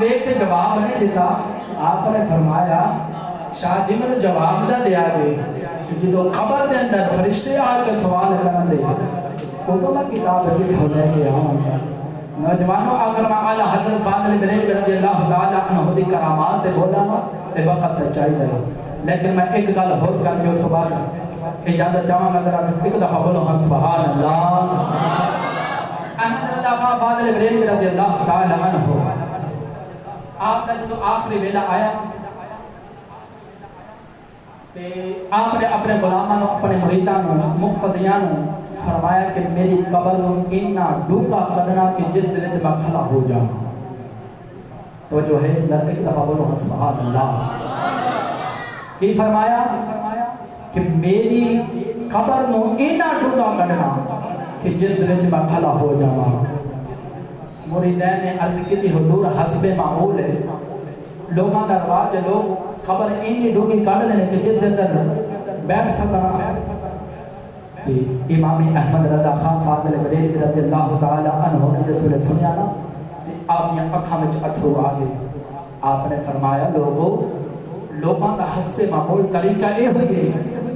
دیکھ کے جواب نہیں دیتا. آپ نے فرمایا شاہ جی میں جواب دا دیا جی کہ جدو خبر دے اندر فرشتے آ کے سوال کرنا دے تو میں کتاب بھی کھولے کے آؤں. نوجوانوں اگر میں اعلیٰ حضرت فاضل بریلوی رضی اللہ تعالیٰ عنہ دی کرامات تے بولا نا تے وقت تے چاہیے لیکن میں ایک گل ہور کر کے اس بار اجازت چاہوں گا ذرا ایک دفعہ بولو ہاں سبحان اللہ. احمد رضا خان فاضل بریلوی رضی اللہ تعالیٰ عنہ آپ کا جو آخری ویلہ آیا کہ آپ نے اپنے غلامانوں اپنے مریدانوں مقتدیانوں فرمایا کہ میری قبر انہا ڈوکا کرنا کہ جس سے میں کھلا ہو جاؤں. تو جو ہے ایک دفعہ بولو ہاں سبحان اللہ. کی فرمایا کہ میری قبر انہا ڈوکا کرنا کہ جس سے میں کھلا ہو جاؤں. مریدین نے عرض کی تھی حضور حسب معمول ہے لوگاں کا رواج ہے لوگ قبر انہی ڈوکی کر دینے کہ جس سے اندر بیٹھ سکنا. امام احمد رضا خان فاضل بریلوی رضی اللہ تعالیٰ عنہ نے رسول سنیا نا آپ نے اکھا میں اتھرو آگے. آپ نے فرمایا لوگوں کا حسب معمول طریقہ اے ہوئی ہے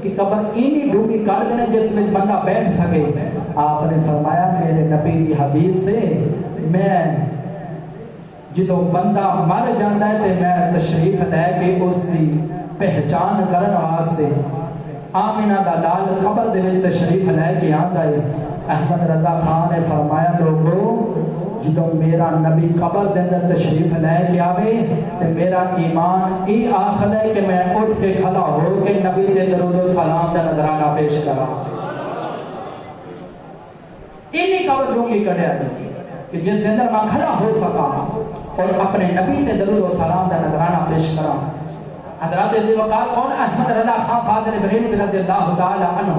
کہ قبر انہی ڈوبی کر دینے جس میں بندہ بیٹھ سکے. آپ نے فرمایا میرے نبی کی حدیث سے میں جدو بندہ مر جاندہ ہے تو میں تشریف لے کے اس کی پہچان کرن واسطے آمینہ دا لال خبر دے میں تشریف لے کے آندہ ہے. احمد رضا خان نے فرمایا لوگو جدو میرا نبی قبر دے اندر تشریف لے کے آوے تو میرا ایمان ای آخر ہے کہ میں اٹھ کے کھلا ہو کے نبی تے درود و سلام دا نظرانہ پیش کرا. انہی قبر ڈونگی کڑے آجی کہ جس سے اندر میں کھلا ہو سکا اور اپنے نبی تے درود و سلام دا نظرانہ پیش کرا. حضرات عزیز وقار کون احمد رضا خان فاضل بریلوی رضی اللہ تعالیٰ عنہ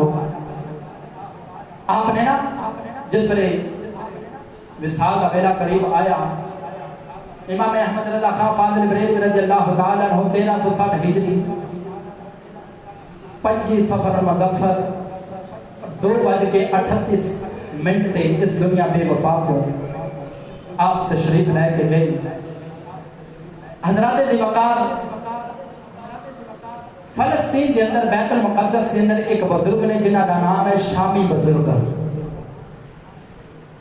آپ نے نا جس پر وصال کا ویلہ قریب آیا امام احمد رضا خان فاضل بریلوی رضی اللہ تعالیٰ عنہ 1360 ہجری 25 صفر مظفر 2:38 تے اس دنیا بے وفات ہوں. آپ تشریف لے کے گئے. حضرات عزیز وقار فلسطین کے اندر بیت المقدس کے اندر ایک بزرگ نے جنہ کا نام ہے شامی بزرگ.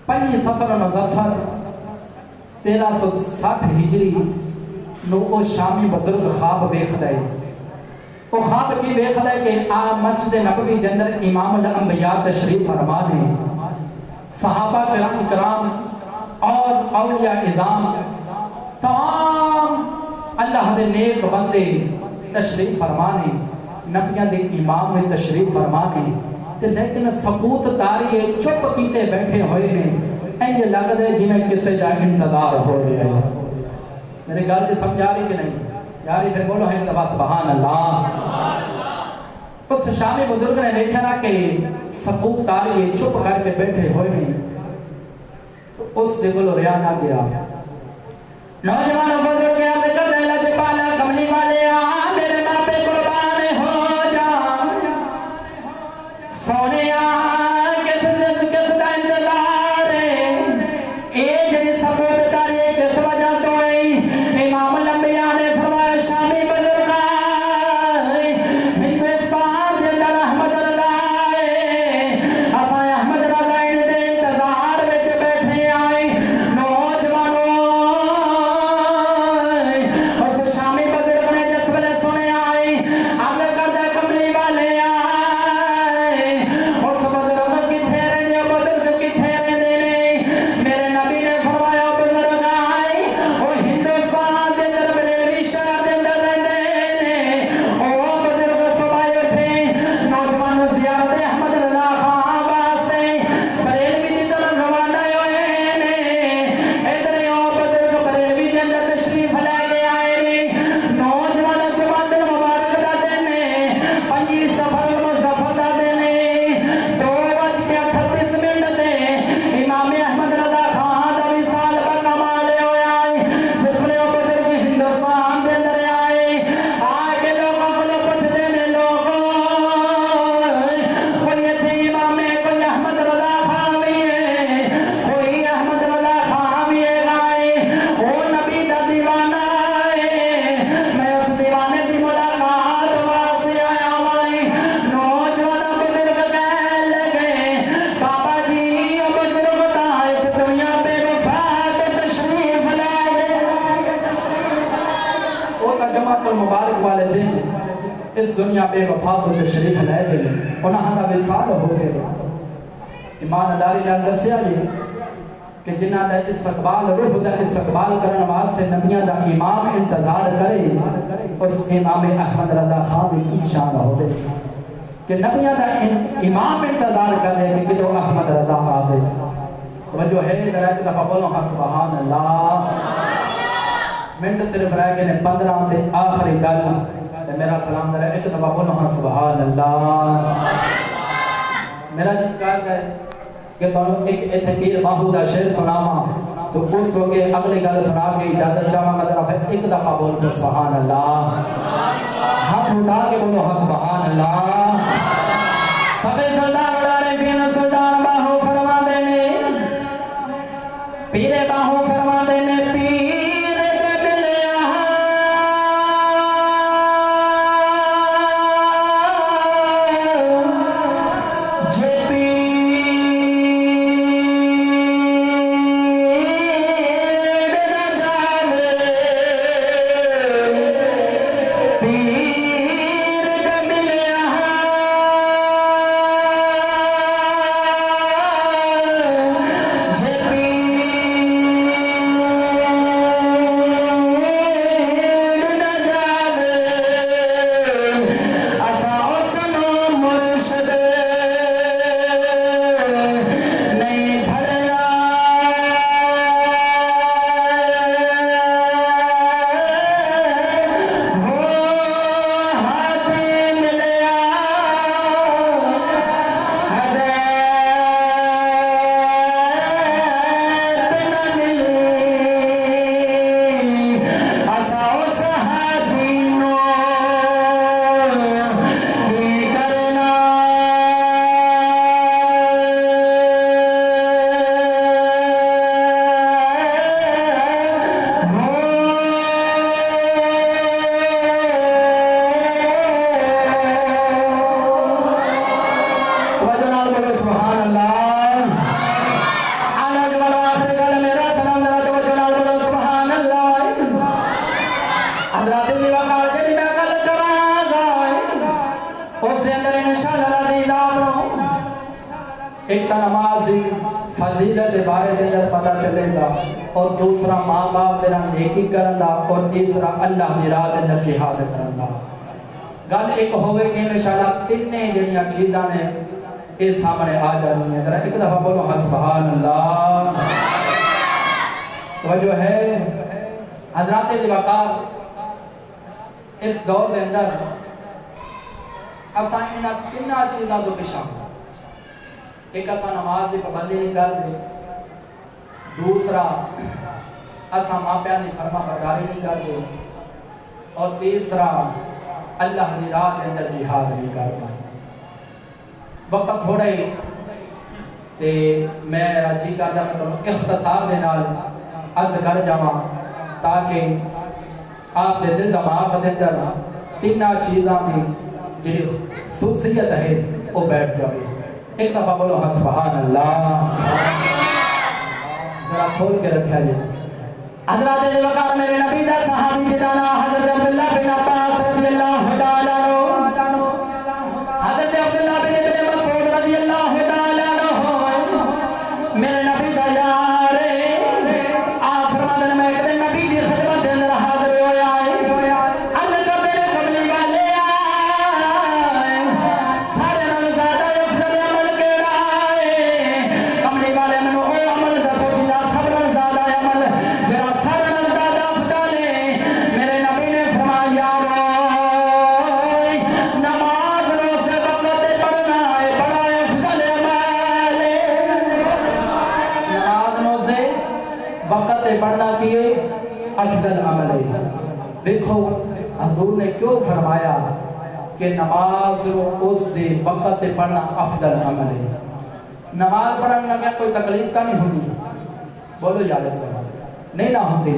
5 صفر مظفر 1360 ہجری نو او شامی بزرگ خواب دیکھ دے. وہ خواب کی دیکھ دے کہ مسجد نبوی کے اندر امام الانبیاء تشریف فرما دیں. صحابہ کرام اور اولیاء اعظام تمام اللہ دے نیک بندے تشریف فرمانے نبیاں دے امام میں تشریف فرمانے لیکن سکوت تاری چپ کیتے بیٹھے ہوئے ہیں. اینج لگ دے جی میں کسے جا انتظار ہو رہے ہیں. میرے گل جی سمجھا رہی کہ نہیں یاری پھر بولو ہے تبا سبحان اللہ. اس شامی بزرگ نے دیکھا نا کہ سکوت تاری چپ کر کے بیٹھے ہوئے ہیں تو اس دے بولو ریا نہ گیا. نوجوانوں بزرگ کے آتے کر دے لجے پالا کملی والے میرے ماں پہ قربان ہو جا سونے کس دا انتظار ہے اے جنی سبوت تاری کس وجہ تو امام الانبیاء نے فرمایا شامی بزرگ ہندوستان دے اندر احمد رضا اساں احمد رضا ان دے انتظار وچ بیٹھے آئے. نوجوانوں اس شامی بزرگ نے جس ویلے سنے آئے المبارک والے دن اس دنیا بے وفات و تشریف لے گئے انہاں دا وصال ہو گئے ایمان داری نے دسیا جی کہ جنہاں دا استقبال روح دا استقبال کرنے واسطے نبیاں دا امام انتظار کرے اس امام احمد رضا خان کی شان ہو گئے کہ نبیاں دا امام انتظار کرے کہ کدو احمد رضا آگے توجہ ہے ذرا ایک دفعہ بولو ہاں سبحان اللہ منٹ صرف رہ گئے 15 تے آخری گل تے میرا سلام ذرا ایک دفعہ بولو ہاں سبحان اللہ میرا جس کار ہے کہ تانوں ایک ایتھے پیر باہو دا شعر سناواں تو اس کو کہ اگلی گل سنا کے اجازت چاہواں مطلب ہے ایک دفعہ بولو سبحان اللہ ہاتھ اٹھا کے بولو ہاں سبحان اللہ سبے سلطان اڑانے پین سلطان باہو فرما دینے پیرے باہو فرما دینے پیر قبل جے ایک نمازی فضیلت بارے دے پتہ چلے گا اور دوسرا ماں باپ دینا نیکی کرن دا اور تیسرا اللہ دی راہ دے اندر جہاد کرن دا گل ایک ہوئے کہ انشاءاللہ تینے جڑیاں چیزاں نے اس سامنے آ جانی ہیں ذرا ایک دفعہ بولو ہاں سبحان اللہ توجہ ہے حضرات وقار اس دور دے اندر اساں انہاں تیناں چیزاں تو پیچھے ایک اساں نماز کی پابندی نہیں کرتے دوسرا اساں ماں پیار کی فرما برداری نہیں کرتے اور تیسرا اللہ کی راہ کے اندر جہاد نہیں کرتے وقت تھوڑا ہی تے میں راجی کردا میں اختصار دے نال عرض کر جاواں تاکہ آپ دے دل دماغ دے اندر تیناں چیزاں دی جڑی خصوصیت ہے وہ بیٹھ جائے ایک دفعہ بولو ہاں سبحان اللہ ذرا کھول کے رکھا جی حضرات وقار میرے نبی دا صحابی جدانا حضرت عبداللہ بن عباس رضی اللہ تعالیٰ عنہ حضرت عبداللہ بن مسعود رضی اللہ تعالیٰ عنہ میرے نبی دا یار آپ فرما دن میں ایک دن نبی دی خدمت دے اندر حاضر ہویا ہے اللہ کا میرے قبلی والے آئے سارے نال زیادہ افضل عمل کیڑا ہے قبلی والے منو او عمل دا سوچیا سب نال زیادہ عمل جڑا سارے نال زیادہ افضل ہے میرے نبی نے فرمایا نماز روزے وقت پڑھنا ہے بڑا افضل عمل ہے نماز روزے وقت پڑھنا کیے افضل عمل ہے دیکھو حضور نے کیوں فرمایا کہ نماز اس دے وقت پڑھنا افضل عمل ہے نماز پڑھنا کیا کوئی تکلیف کا نہیں ہوتی بولو یاد رکھو نہیں نہ ہوتی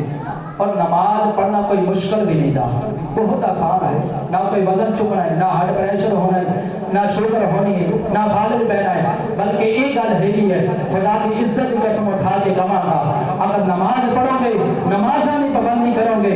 اور نماز پڑھنا کوئی مشکل بھی نہیں تھا بہت آسان ہے نہ کوئی وزن چکنا ہے نہ ہارٹ پریشر ہونا ہے نہ شوگر ہونی ہے نہ فالج بہنا ہے بلکہ ایک گل ہے خدا کی عزت کی قسم اٹھا کے کہاں گا اگر نماز پڑھو گے نمازاں کی پابندی کرو گے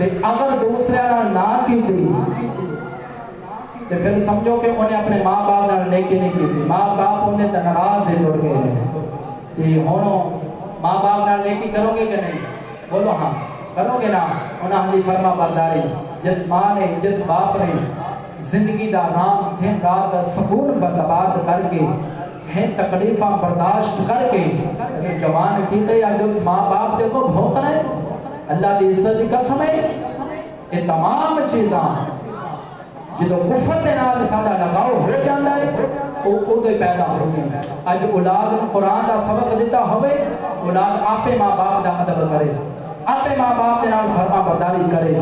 اگر دوسرے نہ کی تو پھر سمجھو کہ انہیں اپنے ماں باپ نال نیکی نہیں کی، ماں باپ انہیں تو ناراض ہی ہو گئے ہیں کہ ہوں ماں باپ نال نیکی کرو گے کہ نہیں؟ بولو ہاں کرو گے نا۔ انہاں دی فرما برداری، جس ماں نے جس باپ نے زندگی دا نام دن رات دا سکون برباد کر کے ہیں تکلیفاں برداشت کر کے جوان کیتے یا جس ماں باپ دے کو بھوکنا ہے، اللہ دی عزت دی قسم ہے یہ تمام چیزاں جدو کفر دے نال ساڈا لگاؤ ہو جاندا ہے او دے پیدا ہو گئے۔ اج اولاد قرآن دا سبق دیتا ہوئے، اولاد آپے ماں باپ دا ادب کرے، آپے ماں باپ دے نال فرما برداری کرے۔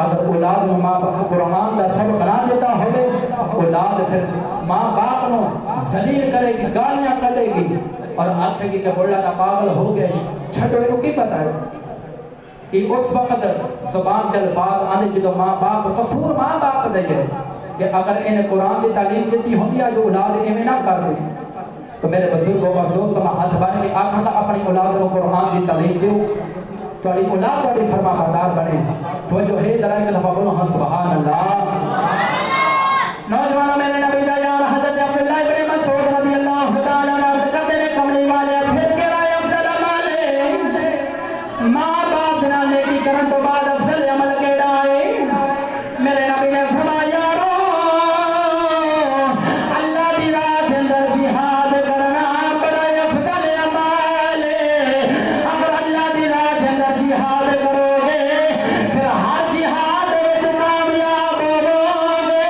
اگر اولاد ماں باپ قرآن دا سبق نہ دیتا ہوئے، اولاد پھر ماں باپ نو ذلیل کرے گی، گالیاں کڈے گی اور آکھے گی کہ بڑا دا پاگل ہو گئے، چھڈو انہوں کی پتہ ہے۔ کہ اس وقت زبان کے الفاظ آنے جدو ماں باپ قصور ماں باپ دے گئے کہ اگر انہیں قرآن دی تعلیم دیتی ہوں یا جو اولاد ایمیں نہ کر دیں تو میرے بزرگوں اور دوستوں میں ہاتھ بنے کہ آخر اپنی اولاد کو قرآن دی تعلیم دیو تو اڑی اولاد کو اڑی فرما بردار بنے تو جو ہے ذرا ایک دفعہ بولو ہاں سبحان اللہ۔ نوجوانوں میں نے نبی دا یار حضرت عبداللہ ابن مسعود رضی اللہ تعالیٰ عنہ کرتے ہیں کملی والے پھر کے رائے افضل والے ماں باپ دنا نیکی کرن تو بعد افضل عمل کیڑا ہے؟ میرے نبی نے فرمایا اللہ دی راہ کے اندر جہاد کرنا بڑا افضل عمل ہے۔ اگر اللہ دی راہ کے اندر جہاد کرو گے پھر ہر جہاد وچ کامیاب ہو گے۔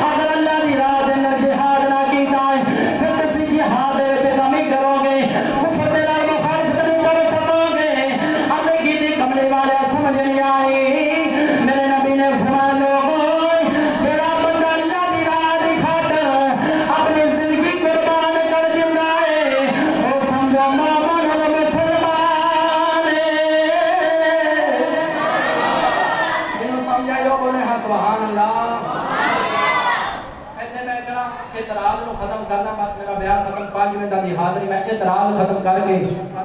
اگر اللہ دی راہ کے اندر جہاد نہ کیتا ہے پھر تسی جہاد وچ کمی کرو گے، کفر دے نال مخالفت نہیں کر سکو گے۔ اپنے کی کملے والے سمجھ نہیں آئی۔ میرے نبی نے فرمایا لوگوں جڑا بندہ اللہ دی راہ دی خاطر اپنی زندگی قربان کر دیندا ہے او سمجھو مومن اور مسلمان ہے۔ جنوں سمجھا جو بولے ہاں سبحان اللہ۔ ایتھے میں کہنا اعتراض نو ختم کرنا، بس میرا بیان ختم 5 منٹ دی حاضری میں اعتراض ختم کر کے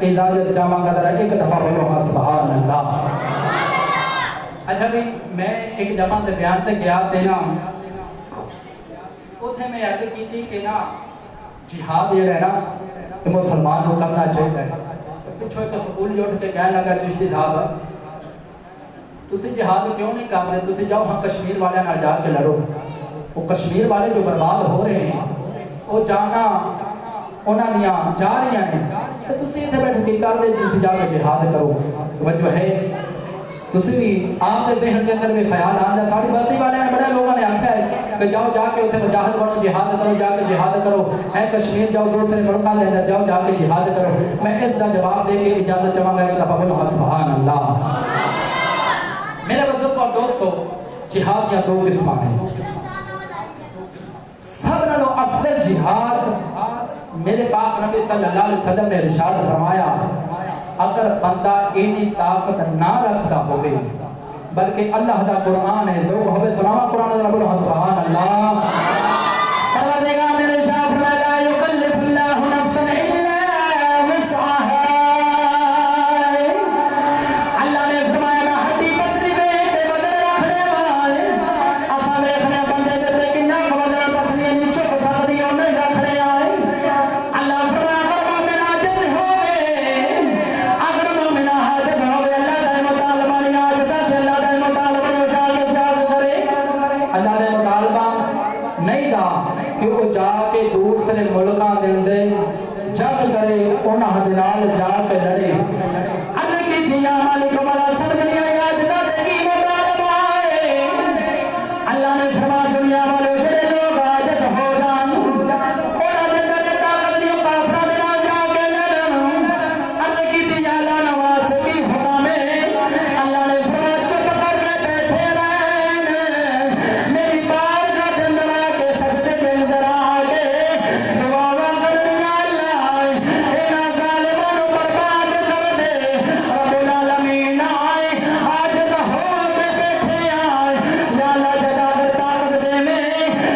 اجازت چاہواں گا ذرا ایک دفعہ بولو ہاں سبحان اللہ۔ اچھا بھی میں ایک جگہ تے بیان تے گیا دینا اتھے میں عرض کی تھی کہ نا جہاد یہ رہنا کہ مسلمان کو کرنا چاہیے۔ پچھو ایک سکول جو اٹھ کے کہنے لگا چشتی صاحب تسی جہاد کیوں نہیں کرتے، تسی جاؤ ہاں کشمیر والے نہ جا کے لڑو۔ وہ کشمیر والے جو برباد ہو رہے ہیں وہ جانا انہاں دیاں جا رہی ہیں تو تسی اتنے بیٹھ کے کر دے، تسی جا کے جہاد کرو۔ توجہ ہے تسی بھی آپ کے ذہن کے اندر بھی خیال آنا۔ ساڑھی بسی والے ہیں بڑے لوگوں نے آکھا ہے کہ جاؤ جا کے اتنے مجاہد بنو، جہاد کرو، جا کے جہاد کرو۔ اے کشمیر جاؤ دوسرے ملکوں کے اندر جاؤ جا کے جہاد کرو۔ میں اس کا جواب دے کے اجازت چاہوں گا ایک دفعہ بولو سبحان اللہ۔ میرے بزرگ اور دوستو جہاد یا دو قسماں ہیں۔ سب نالوں افضل جہاد میرے پاک نبی صلی اللہ علیہ وسلم نے ارشاد فرمایا اگر بندہ اینی طاقت نہ رکھتا ہوئے بلکہ اللہ دا قرآن ہے ذوق ہوئے سلامہ قرآن رب سبحان اللہ۔ پروردگار نے ارشاد فرمایا لا یکلف اللہ نفسا الا وسعها۔ اللہ نے فرمایا میں ہڈی پسلی پہ وزن رکھنے والے اساں دیکھنے بندے دے کتنا وزن پسلی نیچے کو سکتی اور نہیں رکھنے آئے۔ اللہ فرمایا اگر مومن عاجز ہوئے، اگر مومن عاجز ہوئے اللہ کا مطالبہ نہیں عاجز ہے، اللہ کا مطالبہ نہیں جا کے کرے۔ اللہ نے مطالبہ نہیں دا کہ وہ جا کے دوسرے ملکاں دے اندر جنگ کرے، انہاں دے نال جا کے لڑے۔ اللہ کی دیا مالک بڑا سمجھ نہیں آیا جدا دے کی مطالبہ ہے۔ اللہ نے فرمایا دنیا والے جڑے لوگ عاجز ہو جان انہاں دے اندر طاقت دی کافراں دے نال جا کے لڑن۔ اللہ کی دیا لانا واسطے کی حکم ہے۔ اللہ نے فرمایا چپ کر کے بیٹھے رہن، میری بارگاہ کے اندر آ کے سجدے کے اندر آ کے دعاواں کرنی اللہ انہاں ظالماں نو برباد کر دے۔ رب العالمین آئے عاجز ہو کے بیٹھے آئے یا اللہ جدا کے طاقت دے میں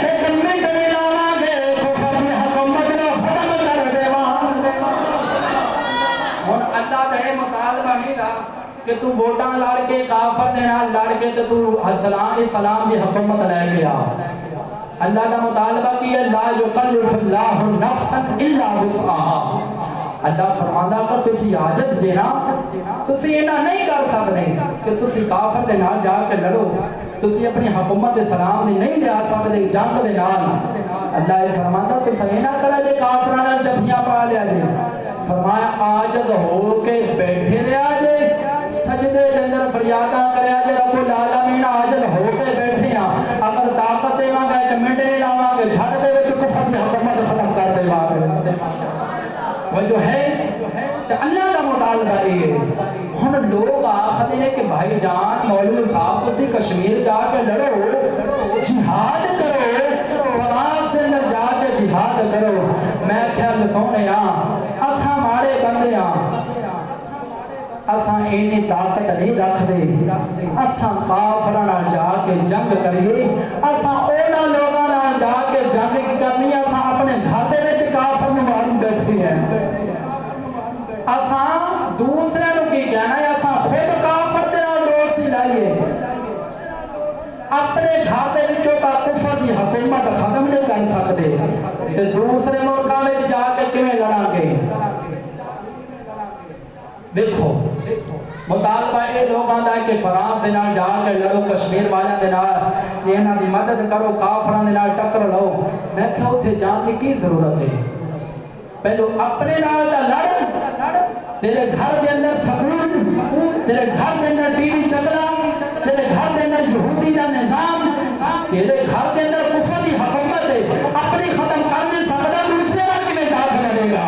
ایک منٹ ملاواں گے کفر دی حکومت نو ختم کر دیواں۔ ہن اللہ دا یہ مطالبہ نہیں دا کہ تو ووٹاں لڑ کے کافر دے نال لڑ کے تے تو اسلام دی حکومت لے کے آ. اللہ کا مطالبہ کیا لا یکلف اللہ نفسا الا وسعها. اللہ فرماندا کر تسی عاجز دینا تسی اینا نہیں کر سکتے کہ تسی کافر دے نال جا کے لڑو. تسی اپنی حکومت اسلام دی نہیں لیا سکتے جنگ دے نال. اللہ یہ فرماندا تسی اینا کرا جے کافراں نال جفیاں پا لیا جے. فرمایا عاجز ہو کے بیٹھے رہیا جے سجدے دے اندر فریاداں کریا جے رب العالمین عاجز ہو کے بیٹھے ہاں. اگر طاقت دے مانگا کہ منٹ نہیں لاواں گے جھٹ دے وچ کفر دی حکومت ختم کر دے گا. وہ جو ہے کہ اللہ کا مطالبہ یہ ہن لوگ آخدے ہیں کہ بھائی جان مولوی صاحب تسی کشمیر جا کے لڑو جہاد کرو فراز سے اندر جا کے جہاد کرو. میں خیال سونے اساں مارے بندے اساں اینی طاقت نہیں رکھ دے. اساں کافراں نال جا کے جنگ کریے. اساں اونا لوگاں نال جا کے جنگ کرنی. اساں اپنے گھر دے وچ کافر نوں مارن بیٹھے ہیں. اساں دوسرے نوں کی کہنا ہے اساں خود کافر دے نال دوستی لائیے. اپنے گھر دے وچوں تا کفر دی حکومت ختم نہیں کر سکدے تے دوسرے ملکاں وچ جا کے کیویں لڑاں گے. دیکھو مطالبہ یہ لوگاں دا کہ فرانس دے نال جا کے لڑو کشمیر والیاں دے نال انہاں دی مدد کرو کافراں دے نال ٹکر لو. میں کہ اوتھے جان دی کی ضرورت ہے. پہلو اپنے نال دا لڑ. تیرے گھر دے اندر سکون تیرے گھر دے اندر ٹی وی چلنا تیرے گھر دے اندر یہودی دا نظام تیرے گھر دے اندر کفر دی حکومت ہے. اپنی ختم کر نہیں سکدا دوسرے نال کیویں جا کے لڑے گا.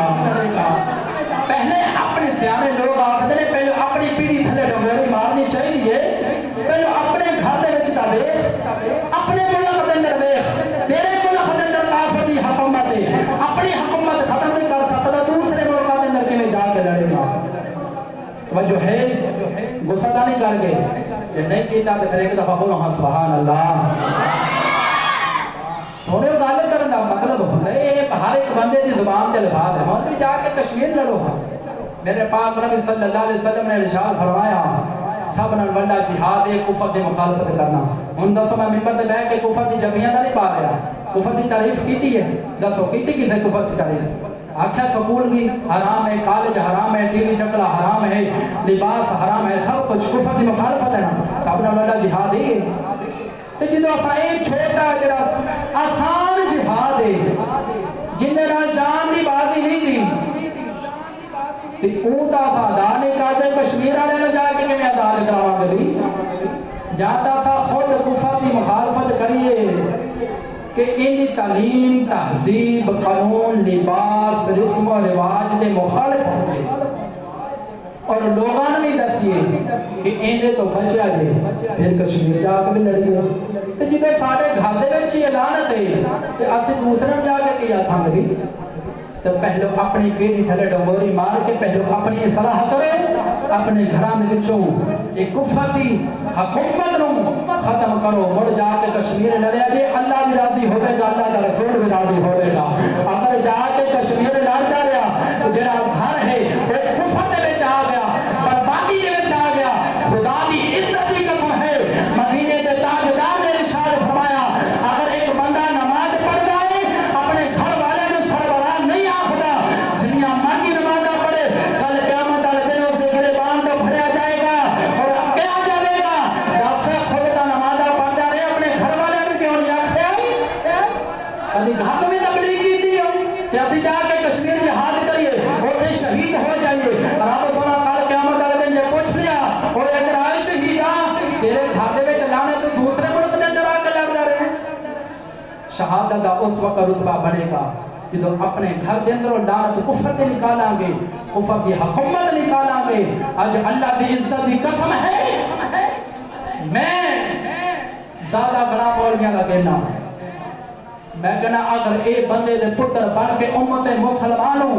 پہلے اپنے سیانے لوگ آخر نے پہلے اپنی پیڑھی تھلے ڈنگوری مارنی چاہیے. پہلے اپنے گھر دے وچ تا ویکھ اپنے ملک دے اندر ویکھ تیرے ملک دے اندر کافر دی حکومت ہے. اپنی حکومت ختم نہیں کر سکتا دوسرے ملک دے اندر کیویں جا کے لڑے گا. توجہ ہے غصہ نہیں کر گئے کہ نہیں کیتا تے پھر ایک دفعہ بولو ہاں سبحان اللہ. سونے گل کرنے کا مطلب ہوتا ہے ہر ایک بندے کی زبان کے الفاظ ہے. مولوی جا کے کشمیر لڑو. میرے پاک نبی صلی اللہ علیہ وسلم نے ارشاد فرمایا سب نال وڈا جہاد ہے کفر دی مخالفت کرنا. ہن دسو میں منبر تے بیٹھ کے کفر دی جبیاں نہیں پا رہا. کفر دی تعریف کیتی ہے دسو کیتی کسے کفر دی تعریف. آکھیا سکول بھی حرام ہے کالج حرام ہے ٹی وی چکلا حرام ہے لباس حرام ہے سب کچھ کفر دی مخالفت ہے نا. سب نال وڈا جہاد ہے. تے جدوں اساں اے چھوٹا جڑا آسان جہاد ہے جن نال جان دی بازی نہیں دی تے او تا اساں ادا نہیں کردے. کشمیر والے نے جا کے کیویں ادا کراواں گے. جا تا اساں خود کفر دی مخالفت کریے کہ ان تعلیم تہذیب قانون لباس رسم و رواج دے مخالف ہوتے اور لوگاں بھی دسیے کہ اینے تو بچا جے پھر کشمیر جا کے بھی لڑیے. تو جدے سارے گھر دے وچ اعلان ہے کہ اسی دوسرے جا کے کیا تھا گی تو پہلو اپنی پیڑھی تھلے ڈنگوری مار کے پہلو اپنی اصلاح کرو. اپنے گھراں دے وچوں اے کفر دی حکومت نو ختم کرو. مڑ جا کے کشمیر لڑیا جے اللہ بھی راضی ہوے گا اللہ دا رسول بھی راضی ہوے گا. اگر جا کے کشمیر لڑدا رہیا تو جڑا گھر ہے وہ کفر دے وچ آ گیا بربادی دے وچ آ گیا. خدا دی عزت دی قسم ہے مدینے دے تاجدار نے ارشاد فرمایا اگر ایک بندہ نماز پڑھ جائے اپنے گھر والے نو سربراہ نہیں آکھدا جنیاں مرضی نماز پڑھے کل قیامت والے دن اس کے گریبان تو بھریا جائے گا اور کیا جائے گا دس خود دا نماز پڑھدا رہے اپنے گھر والے نو کیوں نہیں آکھیا. کبھی گھر میں تبلیغ کیتی ہو کہ اسی جا کے کشمیر جہاد کریے اوتھے شہید ہو جائیے. رب سونا کل قیامت والے دن یہ پوچھ لیا اور اگر آئے شہید تیرے گھر دے وچ لانے تو دوسرے ملک دے اندر آ کے لڑ جا رہے ہیں. شہادت دا اس وقت رتبہ بنے گا جدو اپنے گھر دے اندر لعنت کفر تے نکالاں گے کفر دی حکومت نکالاں گے. اج اللہ دی عزت دی قسم ہے میں زیادہ بڑا مولویاں دا کہنا میں کہنا اگر اے بندے دے پتر بن کے امت مسلمانوں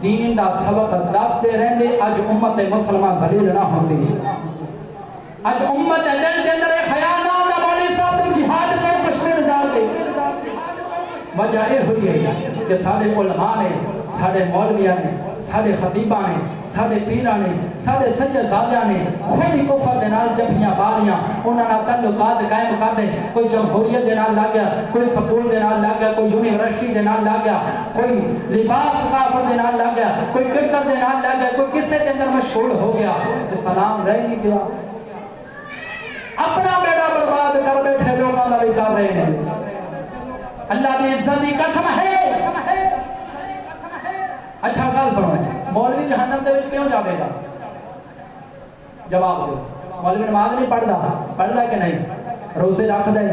دین دا سبق دس دے رہندے اج امت مسلمان ذلیل نہ ہوندی. اج امت دل دے اندر خیال نہ ہوندا مولوی صاحب تم جہاد کرو کشمیر جا کے. وجہ یہ ہوئی ہے کہ سارے علماء نے ساڑے مولویاں نے، ساڑے خطیبہ نے، ساڑے پیرہ نے، ساڑے سجدزادیاں نے خود ہی کفر دے نال جبیاں بالیاں، انہاں نال تعلقات قائم کر دے، کوئی جمہوریت دے نال لگ گیا، کوئی سکول دے نال لگ گیا، کوئی یونیورسٹی دے نال لگ گیا، کوئی لباس ثقافت دے نال لگ گیا، کوئی کرکٹ دے نال لگ گیا، کوئی کسے دے اندر مشغول ہو گیا، سلام رہ نہیں گیا، اپنا بیڑا برباد کر بیٹھے لوگاں دا بھی کر رہے ہیں۔ اللہ کی عزت کی قسم ہے۔ اچھا گل سنو، مولوی جہنم دے وچ کیوں جاوے گا؟ جواب دو۔ مولوی نماز نہیں پڑھدا کہ نہیں؟ روزے رکھ دے،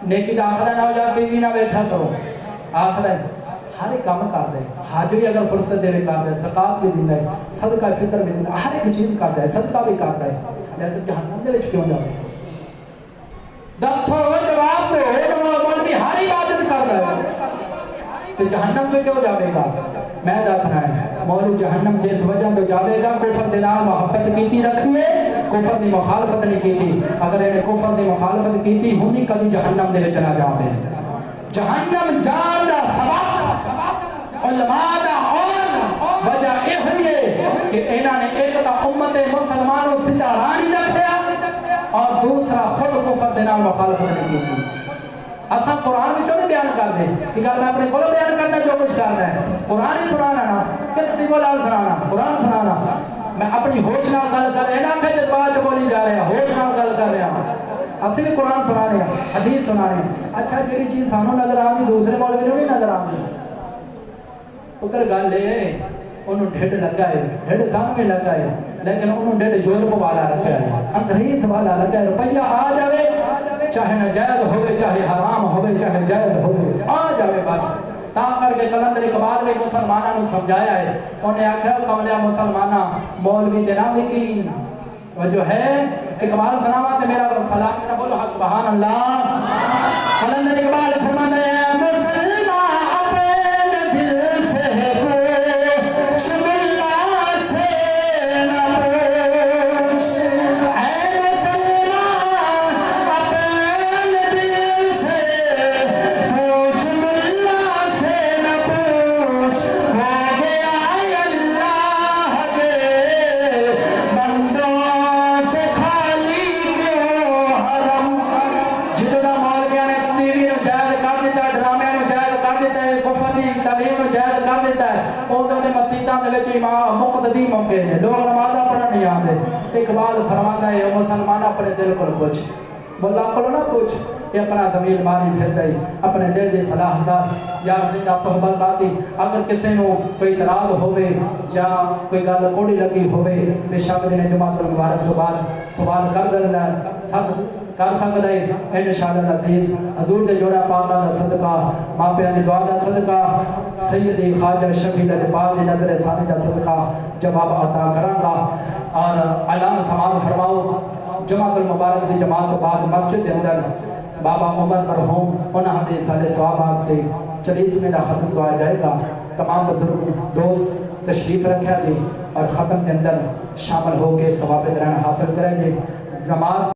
نیکی دا آخر نہ ہو جا ٹی وی نہ بیٹھا کرو، آخر ہر ایک کام کر دے، حج بھی اگر فرصت دے کر دے، زکات بھی دیندا ہے، صدقہ فطر بھی دیندا ہے، ہر ایک چیز کردا ہے، صدقہ بھی کردا ہے، لیکن جہنم دے وچ کیوں جاوے؟ دسو جواب دو۔ مولوی ہر عبادت کردا ہے تو جہنم تو کیوں جاوے گا؟ میں دس رہا ہے، مولوی جہنم جس وجہ تو جاوے گا کفر دے نال محبت کیتی رکھیے، کفر دی مخالفت نہیں کیتی، اگر انہیں کفر دی مخالفت کیتی ہونی کدی جہنم دے وچ نہ جاوے۔ جہنم جان دا سبب علماء دا اور وجہ یہ ہوئی ہے کہ انہوں نے ایک تا امت مسلمانوں زندہ رانی رکھیا اور دوسرا خود کفر دے نال مخالفت نہیں کیتی۔ اصلا قرآن میں چونی بیان کر دیں کہ میں اپنے کولو بیان کرنا جو کچھ کرنا ہے، قرآن ہی سنانا نا کہ نصیب اللہ سنانا، قرآن سنانا، میں اپنی ہوش نال گل کر رہا نا کہ جذبات بولی جا رہا ہوش نال گل کر رہا، اسی بھی قرآن سنا رہے ہیں، حدیث سنا رہے ہیں۔ اچھا جیڑی چیز سانو نظر آتی دوسرے مولوی نوں نہیں نظر آتی، ادھر گل ہے انہوں ڈھڈ لگا ہے، ڈھڈ سامنے لگا ہے، لیکن انہوں ڈھڈ جورب والا رکھا ہے، انگریز والا لگا ہے، روپیہ آ جاوے چاہے ناجائز ہوئے، چاہے حرام ہوئے، چاہے جائز ہوئے، آ جاوے بس۔ تاں کر کے کلندر اقبال نے مسلمانہ نے سمجھایا ہے، انہیں آکھا کملیا مسلمانہ مولوی دینا وکین، وہ جو ہے اقبال سناوات ہے میرا سلام میرا بولو سبحان اللہ۔ کلندر اقبال فرماتا ہے مقتدی موقع ہے، لوگ نمازہ پڑھا نہیں آتے۔ اقبال فرماتا ہے مسلمان اپنے دل کو پوچھ، بولا کرو نہ پوچھ، یہ اپنا زمین ماری پھر دئی اپنے دل دی صلاح کر یا زندہ صحبت آتی۔ اگر کسی نو کوئی اعتراض ہوئے یا کوئی گل کوڑی لگی ہوئے بے شک دن جماعت المبارک تو بعد سوال کر دینا کر سکتا ہے انشاءاللہ العزیز۔ حضور دے جوڑا پاکا دا صدقہ، ماں پیاں دی دعا دا صدقہ، سیدی خواجہ شفیع العباد دی نظر ثانی دا صدقہ جواب عطا کراں گا۔ اور اعلان سماعت فرماؤ جماعت المبارک دی جماعت بعد مسجد دے اندر بابا عمر مرحوم انہاں دے سارے ثواب سے 40 میں دا ختم تو آ جائے گا۔ تمام بزرگ دوست تشریف رکھا جی اور ختم کے اندر شامل ہو کے ثواب دران حاصل کریں گے۔ نماز